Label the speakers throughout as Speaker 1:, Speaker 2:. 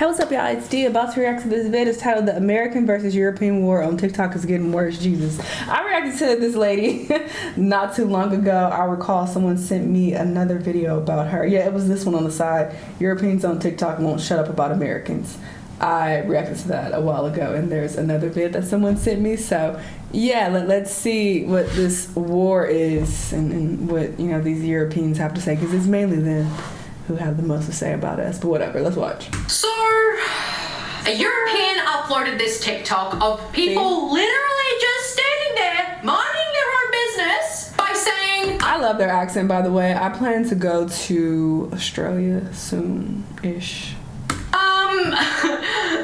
Speaker 1: Hey, what's up, y'all? It's D. About to react to this vid. It's titled "The American versus European War on TikTok is Getting Worse." Jesus. I reacted to this lady not too long ago. I recall someone sent me another video about her. Yeah, it was this one on the side. Europeans on TikTok won't shut up about Americans. I reacted to that a while ago, and there's another vid that someone sent me. So yeah, let's see what this war is and what, you know, these Europeans have to say, because it's mainly them who have the most to say about us. But whatever, let's watch.
Speaker 2: So a European uploaded this TikTok of people literally just standing there minding their own business by saying,
Speaker 1: I love their accent, by the way. I plan to go to Australia soon-ish.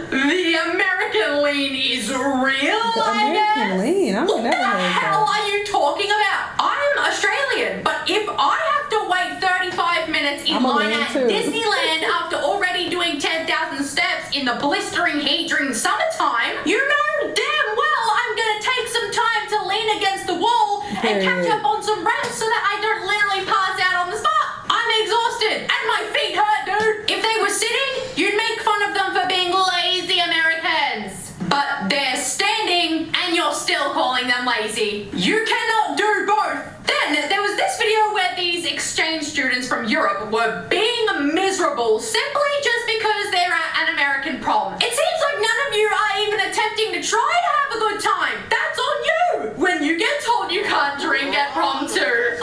Speaker 2: The American lean is real,
Speaker 1: The American lean? I've
Speaker 2: What the
Speaker 1: never heard
Speaker 2: hell
Speaker 1: that.
Speaker 2: are you talking about? I'm Australian, but if I have to wait 35 minutes in line at Disneyland after already doing 10,000 steps in the blistering heat during the summertime, you know damn well I'm gonna take some time to lean against the wall and catch up on some reps so that I don't literally pass out on the spot. I'm exhausted and my feet hurt, dude. If they were sitting, you'd make fun of them for being lazy Americans. But they're standing and you're still calling them lazy. You cannot do both. Then there was this video where these exchange students from Europe were being miserable simply just because they're at an American prom. It seems like none of you are even attempting to try to have a good time. That's on you. When you get told you can't drink at prom too.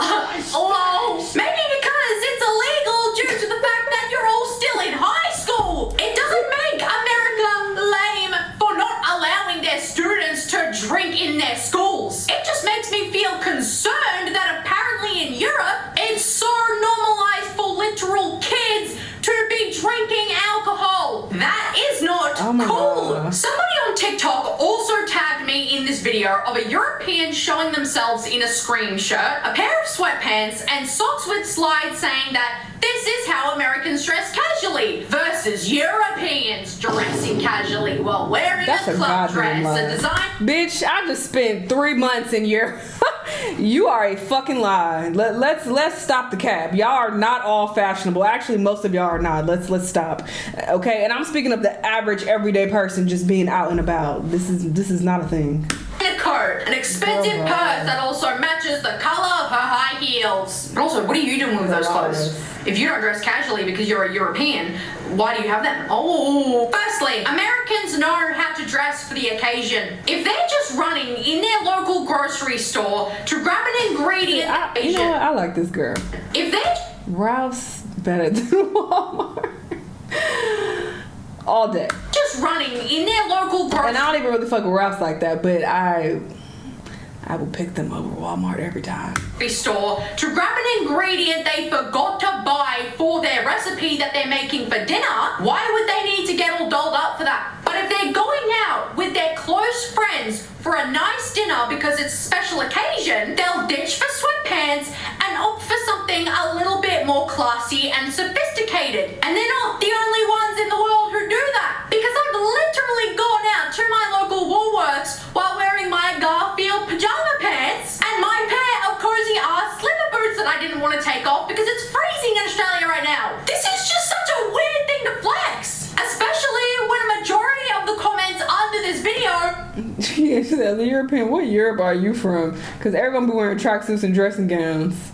Speaker 2: Lol. Maybe because it's illegal due to the fact that you're all still in high school. It doesn't make America lame for not allowing their students to drink in their schools. It just makes me feel concerned that apparently in Europe, it's so normalized for literal kids to be drinking alcohol. That is not cool.
Speaker 1: God.
Speaker 2: Somebody on TikTok also tagged me in this video of a European showing themselves in a Scream shirt, a pair of sweatpants, and socks with slides saying that this is how Americans dress casually versus Europeans dressing casually while wearing
Speaker 1: That's
Speaker 2: a
Speaker 1: a
Speaker 2: club
Speaker 1: goddamn
Speaker 2: dress,
Speaker 1: lie.
Speaker 2: a design.
Speaker 1: Bitch, I just spent 3 months in Europe. You are a fucking lie. Let's stop the cap. Y'all are not all fashionable. Actually, most of y'all are not. Let's stop. Okay, and I'm speaking of the average everyday person just being out and about. This is not a thing.
Speaker 2: A coat, an expensive
Speaker 1: Girl,
Speaker 2: purse that also matches the color of her high heels. But also, what are you doing with those clothes? If you don't dress casually because you're a European, why do you have them? Oh, firstly, Americans know how to dress for the occasion. If they're just running in their local grocery store to grab an ingredient,
Speaker 1: You know what? I like this girl.
Speaker 2: if they
Speaker 1: Ralph's better than Walmart. All day.
Speaker 2: just running in their local grocery
Speaker 1: And I don't even really fuck with Ralph's like that, but I will pick them over Walmart every time.
Speaker 2: store to grab an ingredient they forgot to buy for their recipe that they're making for dinner, why would they need to get all dolled up for that? But if they're going out with their close friends for a nice dinner because it's a special occasion, they'll ditch for sweatpants and opt for something a little bit more classy and sophisticated. And they're not the only ones in the world who do that, because I've literally gone out to my local Woolworths while wearing my Garfield pajama pants and my pair of cozy ass slipper boots that I didn't want to take off because it's freezing in Australia right now. This is just such a weird thing to flex, especially when a majority of the comments under this video.
Speaker 1: Yeah, she said, the European, what Europe are you from? Because everyone be wearing tracksuits and dressing gowns.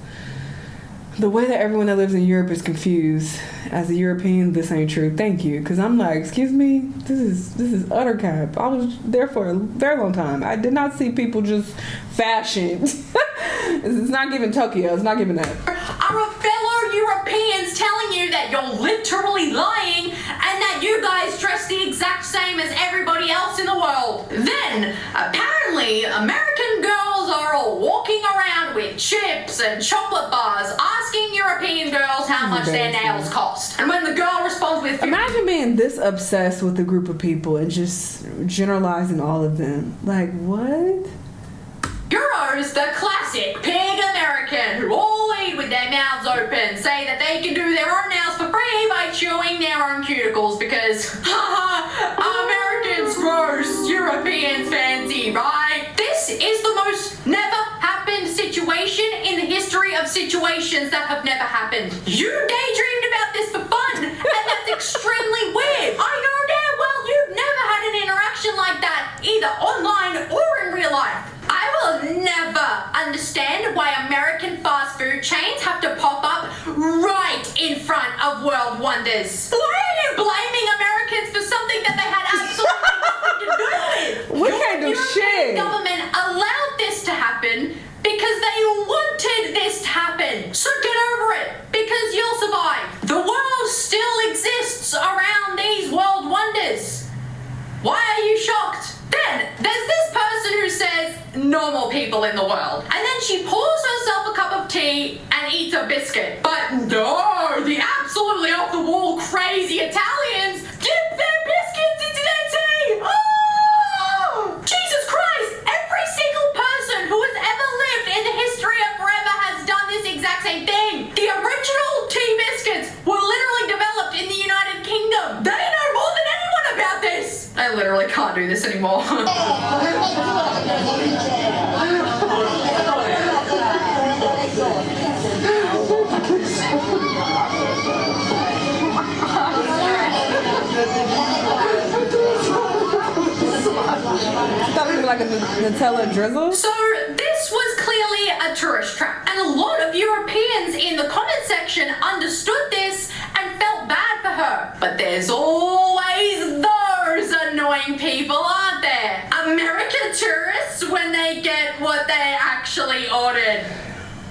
Speaker 1: The way that everyone that lives in Europe is confused. As a European, this ain't true. Thank you. Because I'm like, excuse me, this is utter cap. I was there for a very long time. I did not see people just fashioned. It's not giving Tokyo. It's not giving that.
Speaker 2: Are fellow Europeans telling you that you're literally lying and that you guys dress the exact same as everybody else in the world? Then, apparently, American girls are all walking around with chips and chocolate bars asking European girls how much their nails cost. And when the girl responds with...
Speaker 1: Imagine being this obsessed with a group of people and just generalizing all of them. Like, what?
Speaker 2: Euros, the classic pig American who all eat with their mouths open, say that they can do their own nails for free by chewing their own cuticles because, Americans gross, Europeans fancy, right? This is the most never happened situation in the history of situations that have never happened. You daydreamed about this for fun, and that's extremely weird. I know front of world wonders. Why are you blaming Americans for something that they had absolutely nothing to do with?
Speaker 1: We can't do
Speaker 2: European
Speaker 1: shit.
Speaker 2: government allowed this to happen because they wanted this to happen. So get over it, because you'll survive. The world still exists around these world wonders. Why are you shocked? Then there's this person who says normal people in the world, and then she pours herself a cup of tea and eats a biscuit. But no, the absolutely off the wall crazy Italians dip their biscuits into their tea. Oh, Jesus Christ! Every single person who has ever lived in the history of forever has done this exact same thing. The original tea biscuits were literally developed in the United Kingdom. They know more than anyone about this. I literally can't do this anymore.
Speaker 1: Thought it was like a Nutella drizzle.
Speaker 2: So this was clearly a tourist trap, and a lot of Europeans in the comment section understood this and felt bad for her. But there's always those annoying people, aren't there? American tourists when they get what they actually ordered.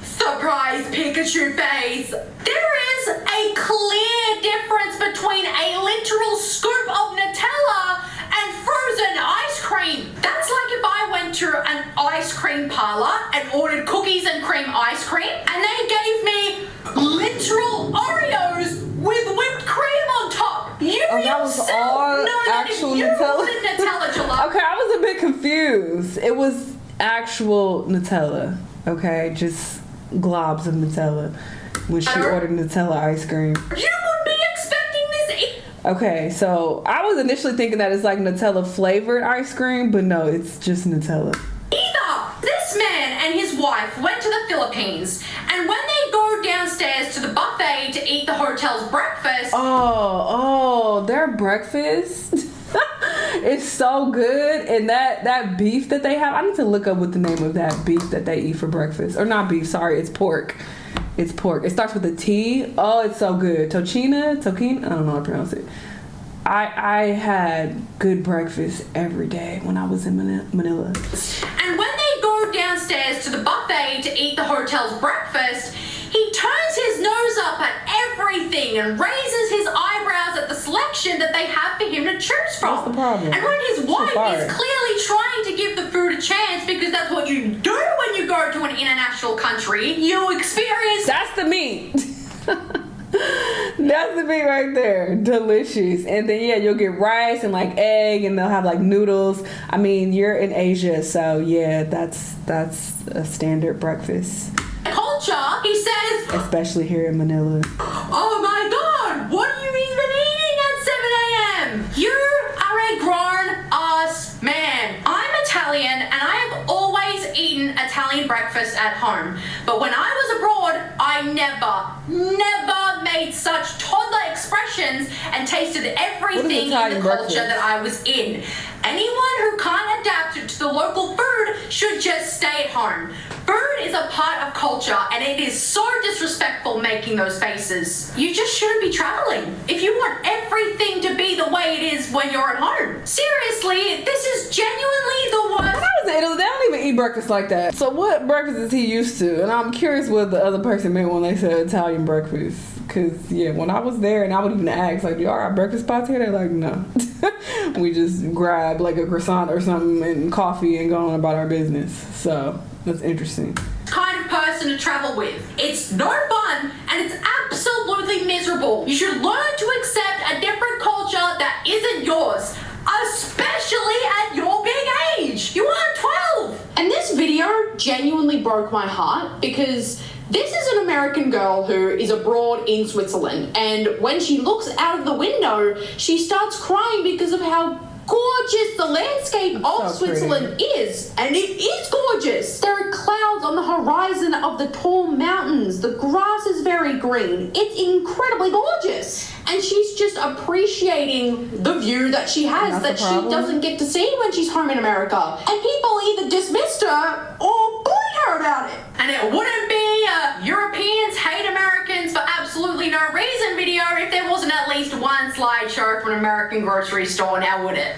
Speaker 2: Surprise Pikachu face! There is a clear difference between a literal scoop of Nutella and frozen ice cream. That's like if I went to an ice cream parlor and ordered cookies and cream ice cream, and they gave me literal Oreos with whipped cream on top. You
Speaker 1: that was all
Speaker 2: know that
Speaker 1: actual
Speaker 2: if you
Speaker 1: Nutella?
Speaker 2: ordered Nutella gelato.
Speaker 1: Okay, I was a bit confused. It was actual Nutella. Okay, just globs of Nutella when she ordered Nutella ice cream.
Speaker 2: You would be expecting this.
Speaker 1: Okay, so I was initially thinking that it's like Nutella flavored ice cream, but no, it's just Nutella.
Speaker 2: Either this man and his wife went to the Philippines, and when they go downstairs to the buffet to eat the hotel's breakfast.
Speaker 1: Oh, their breakfast is so good, and that beef that they have. I need to look up what the name of that beef that they eat for breakfast. Or not beef, sorry, it's pork. It's pork. It starts with a T. Oh, it's so good. Tocina? I don't know how to pronounce it. I had good breakfast every day when I was in Manila.
Speaker 2: And when they go downstairs to the buffet to eat the hotel's breakfast, he turns his nose up at everything and raises his eyebrows at the selection that they have for him to choose from.
Speaker 1: What's the problem?
Speaker 2: And when his wife is clearly trying to give the food a chance, because that's what you do when you go to an international country, you experience...
Speaker 1: That's the meat. That's the meat right there. Delicious. And then yeah, you'll get rice and like egg, and they'll have like noodles. I mean, you're in Asia, so yeah, that's a standard breakfast.
Speaker 2: Culture, he says,
Speaker 1: especially here in Manila.
Speaker 2: Oh my god, what are you even eating at 7 a.m.? You are a grown-ass man. I'm Italian, and I have always eaten Italian breakfast at home. But when I was abroad, I never made such toddler expressions and tasted everything in the culture that I was in. Anyone who can't adapt to the local food should just stay at home. Food is a part of culture, and it is so disrespectful making those faces. You just shouldn't be traveling if you want everything to be the way it is when you're at home. Seriously, this is genuinely the worst.
Speaker 1: When I was in Italy, they don't even eat breakfast like that. So what breakfast is he used to? And I'm curious what the other person meant when they said Italian breakfast. Because, yeah, when I was there and I would even ask, like, y'all got breakfast spots here? They're like, no. We just grab, like, a croissant or something and coffee and go on about our business. So, that's interesting.
Speaker 2: Kind of person to travel with. It's no fun, and it's absolutely miserable. You should learn to accept a different culture that isn't yours, especially at your big age. You are 12.
Speaker 3: And this video genuinely broke my heart, because this is an American girl who is abroad in Switzerland, and when she looks out of the window, she starts crying because of how gorgeous the landscape of Switzerland is. And it is gorgeous. There are clouds on the horizon of the tall mountains. The grass is very green. It's incredibly gorgeous. And she's just appreciating the view that she has that she doesn't get to see when she's home in America. And people either dismissed her or bullied her about it.
Speaker 2: And it wouldn't be Europeans hate Americans for absolutely absolutely no reason video if there wasn't at least one slideshow from an American grocery store, now would it?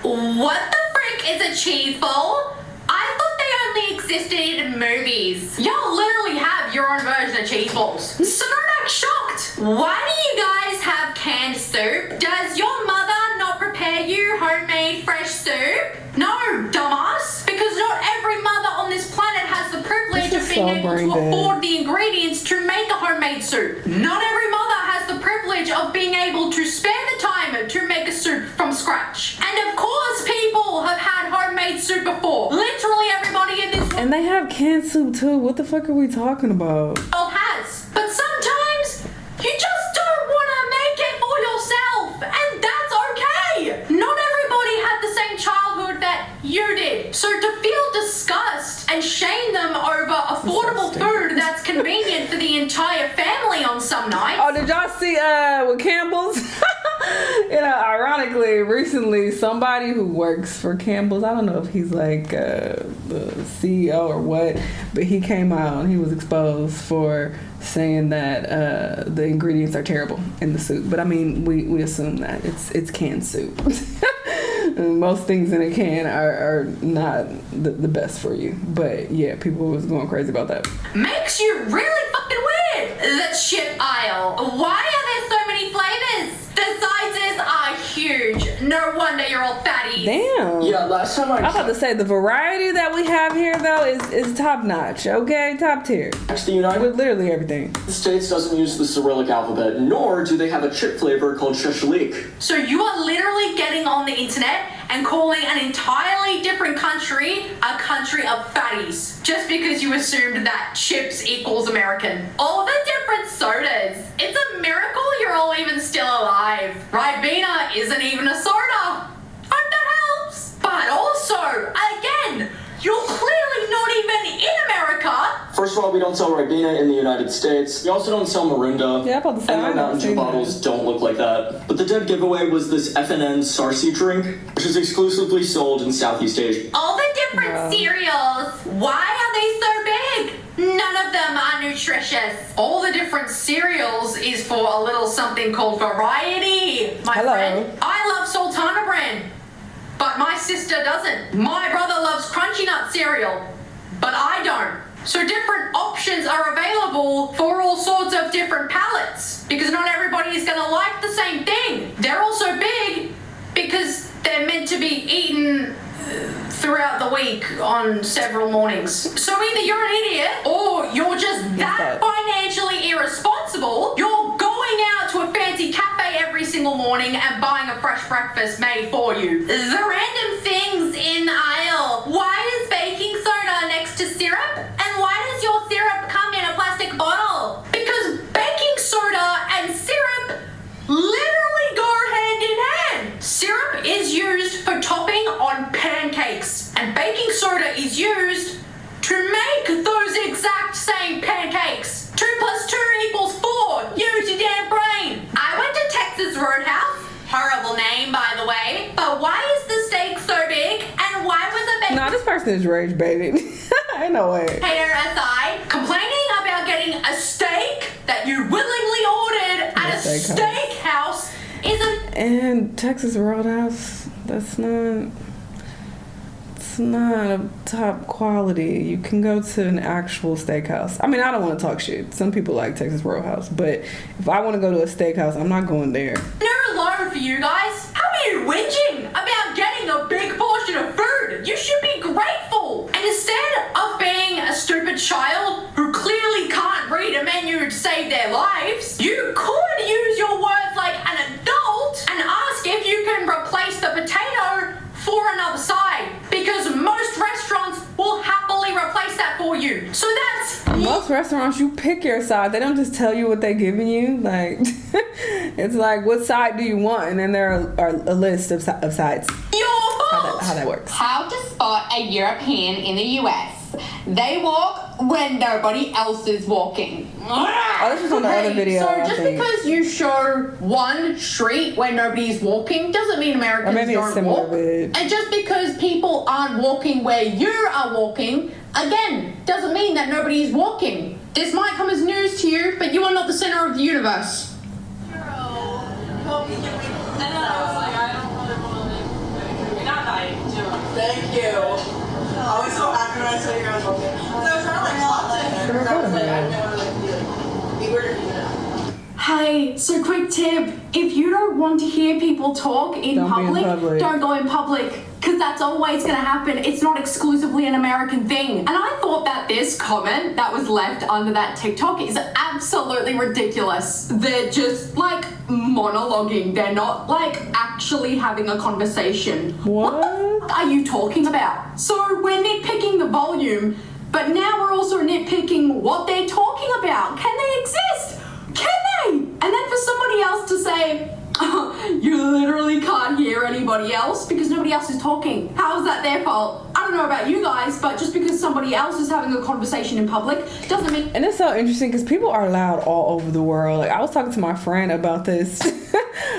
Speaker 2: What the frick is a cheese ball? I thought they only existed in movies. Y'all literally have your own version of cheese balls. So don't act shocked. Why do you guys have canned soup? Does your mother not prepare you homemade fresh soup? No, dumbass. Because not every mother on this planet has the privilege of being able to afford the ingredients to make a homemade soup. Not every mother has the privilege of being able to spare the time to make a soup from scratch. And of course people have had homemade soup before. Literally everybody in this world.
Speaker 1: And they have canned soup too. What the fuck are we talking about?
Speaker 2: Has. But sometimes you just don't want to make it for yourself. And that's okay. Not everybody had the same childhood that you did. So to feel disgust and shame them over affordable food that's convenient for the entire family on some nights.
Speaker 1: Oh, did y'all see with Campbell's? Ironically, recently somebody who works for Campbell's, I don't know if he's like the CEO or what, but he came out and he was exposed for saying that the ingredients are terrible in the soup. But I mean, we assume that it's canned soup. Most things in a can are not the best for you. But yeah, people was going crazy about that.
Speaker 2: Makes you really fucking weird. The chip aisle. Why are there so many flavors? The sizes are huge. No wonder you're all fatty.
Speaker 1: Damn.
Speaker 4: Yeah, last time
Speaker 1: I'm about to say the variety that we have here though is top notch. Okay, top tier.
Speaker 4: the United
Speaker 1: With literally everything.
Speaker 4: States doesn't use the Cyrillic alphabet, nor do they have a chip flavor called shashlik.
Speaker 2: So you are literally getting on the internet and calling an entirely different country a country of fatties just because you assumed that chips equals American. All the different sodas. It's a miracle you're all even still alive. Ribena isn't even a soda. Hope that helps. But also, again, you're clearly not even in America.
Speaker 4: First of all, we don't sell Ribena in the United States. We also don't sell Mirinda.
Speaker 1: Yeah, I'm about to say,
Speaker 4: and
Speaker 1: I
Speaker 4: their
Speaker 1: never
Speaker 4: Mountain Dew
Speaker 1: seen
Speaker 4: bottles
Speaker 1: that.
Speaker 4: don't look like that. But the dead giveaway was this FNN Sarsi drink, which is exclusively sold in Southeast Asia.
Speaker 2: All the different cereals. Why are they so big? None of them are nutritious. All the different cereals is for a little something called variety, my friend. I love Sultana brand, but my sister doesn't. My brother loves Crunchy Nut cereal, but I don't. So different options are available for all sorts of different palates because not everybody is going to like the same thing. They're also big because they're meant to be eaten throughout the week on several mornings. So either you're an idiot or you're just that financially irresponsible. You're going out to a fancy cafe every single morning and buying a fresh breakfast made for you. The random things in the aisle. Why is baking soda next to syrup? And why does your syrup come in a plastic bottle? Because baking soda and syrup literally go hand in hand. Syrup is used for topping on pancakes, and baking soda is used to make those exact same pancakes. 2 + 2 = 4. Use your damn brain. I went to Texas Roadhouse. Horrible name, by the way. But why is the steak so big? And why was the bacon...
Speaker 1: Nah, this person is rage baiting. Ain't no way.
Speaker 2: Hater aside, complaining about getting a steak that you willingly ordered at a steakhouse isn't...
Speaker 1: And Texas Roadhouse, it's not a top quality. You can go to an actual steakhouse. I mean, I don't want to talk shit. Some people like Texas Roadhouse, but if I want to go to a steakhouse, I'm not going there.
Speaker 2: No loan for you guys. How are you whinging about getting a big portion of food? You should be grateful. And instead of being a stupid child who clearly can't read a menu to save their lives, you could use your words like an adult and ask if you can replace the potato for another side, because most restaurants will happily replace that for you. So that's...
Speaker 1: Most restaurants, you pick your side. They don't just tell you what they're giving you. Like, it's like, what side do you want? And then there are a list of sides.
Speaker 2: Your fault!
Speaker 1: How that works.
Speaker 3: How to spot a European in the US. They walk when nobody else is walking.
Speaker 1: Oh, this was on the other video.
Speaker 3: So just because you show one street where nobody's walking doesn't mean Americans don't walk.
Speaker 1: Vid.
Speaker 3: And just because people aren't walking where you are walking, again, doesn't mean that nobody's walking. This might come as news to you, but you are not the center of the universe.
Speaker 5: Thank you. I was so happy when I saw you guys walking. I was trying to talk to him.
Speaker 3: Hey, so quick tip. If you don't want to hear people talk in public, don't go in public. Because that's always going to happen. It's not exclusively an American thing. And I thought that this comment that was left under that TikTok is absolutely ridiculous. They're just like monologuing. They're not like actually having a conversation.
Speaker 1: What
Speaker 3: the f- are you talking about? So we're nitpicking the volume, but now we're also nitpicking what they're talking about. Can they exist? Can they? And then for somebody else to say, you literally can't hear anybody else because nobody else is talking. How is that their fault? I don't know about you guys, but just because somebody else is having a conversation in public doesn't mean...
Speaker 1: And it's so interesting because people are loud all over the world. Like, I was talking to my friend about this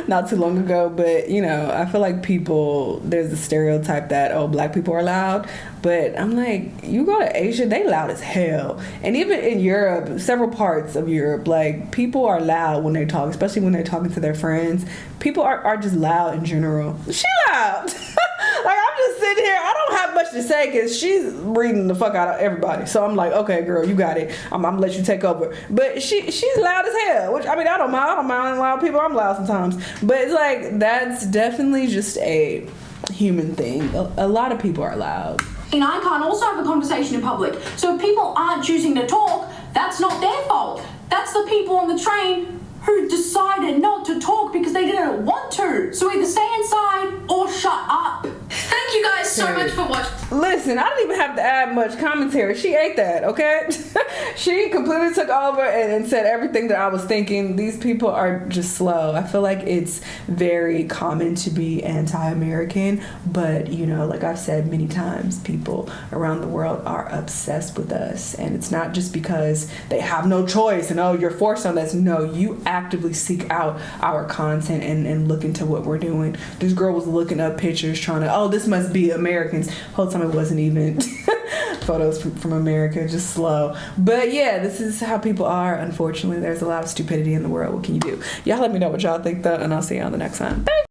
Speaker 1: not too long ago, but, you know, I feel like there's a stereotype that, oh, black people are loud. But I'm like, you go to Asia, they loud as hell. And even in Europe, several parts of Europe, like, people are loud when they talk, especially when they're talking to their friends. People are just loud in general. She loud. Like, I'm just sitting here. I don't have much to say because she's reading the fuck out of everybody. So I'm like, okay, girl, you got it. I'm gonna let you take over. But she's loud as hell. Which, I mean, I don't mind loud people. I'm loud sometimes. But it's like, that's definitely just a human thing. A lot of people are loud.
Speaker 3: And I can't also have a conversation in public. So if people aren't choosing to talk, that's not their fault. That's the people on the train who decided not to talk because they didn't want to. So either stay inside or shut up.
Speaker 2: Thank you guys so much for watching.
Speaker 1: Listen, I didn't even have to add much commentary. She ate that, okay? She completely took over and said everything that I was thinking. These people are just slow. I feel like it's very common to be anti-American, but, you know, like I've said many times, people around the world are obsessed with us. And it's not just because they have no choice and, oh, you're forced on us. No, you actively seek out our content and look into what we're doing. This girl was looking up pictures trying to, oh, this must be Americans. Whole time it wasn't even photos from America, just slow. But yeah, this is how people are. Unfortunately, there's a lot of stupidity in the world. What can you do? Y'all let me know what y'all think though, and I'll see you on the next time. Bye.